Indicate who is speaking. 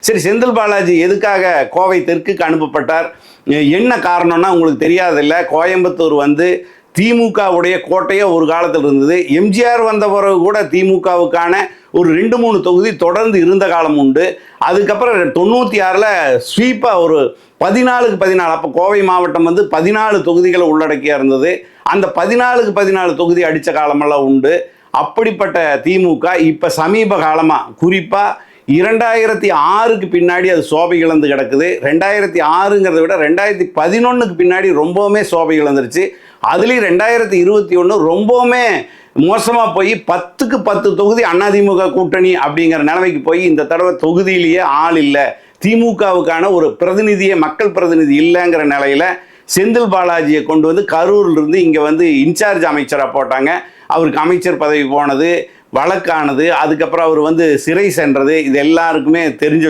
Speaker 1: சரி, செந்தில் பாலாஜி எதுக்காக கோவை தெற்குக்கு அனுப்பப்பட்டார்? என்ன காரணம்னா உங்களுக்கு தெரியாதில்ல. கோயம்புத்தூர் வந்து திமுகவுடைய கோட்டையே ஒரு காலத்தில் இருந்தது. எம்ஜிஆர் வந்த பிறகு கூட திமுகவுக்கான ஒரு 2-3 தொகுதி தொடர்ந்து இருந்த காலம் உண்டு. அதுக்கப்புறம் 96ல் ஸ்வீப்பாக ஒரு 14க்கு 14, அப்போ கோவை மாவட்டம் வந்து 14 தொகுதிகளை உள்ளடக்கியா இருந்தது. அந்த 14க்கு 14 தொகுதி அடித்த காலமெல்லாம் உண்டு. அப்படிப்பட்ட திமுக இப்போ சமீப காலமாக, குறிப்பாக 2006க்கு பின்னாடி அது சோபை இழந்து கிடக்குது. 2006ங்கிறத விட 2011க்கு பின்னாடி ரொம்பவுமே சோபை இழந்துருச்சு. அதுலேயும் 2021 ரொம்பவுமே மோசமாக போய் 10க்கு 10 தொகுதி அதிமுக கூட்டணி அப்படிங்கிற நிலைமைக்கு போய் இந்த தடவை தொகுதியிலேயே ஆள் இல்லை, திமுகவுக்கான ஒரு பிரதிநிதியே மக்கள் பிரதிநிதி இல்லைங்கிற நிலையில் செந்தில் பாலாஜியை கொண்டு வந்து கரூர்லேருந்து இங்கே வந்து இன்சார்ஜ் அமைச்சராக போட்டாங்க. அவருக்கு அமைச்சர் பதவி போனது, வழக்கானது, அதுக்கப்புறம் அவர் வந்து சிறை சென்றது, இது எல்லாருக்குமே தெரிஞ்ச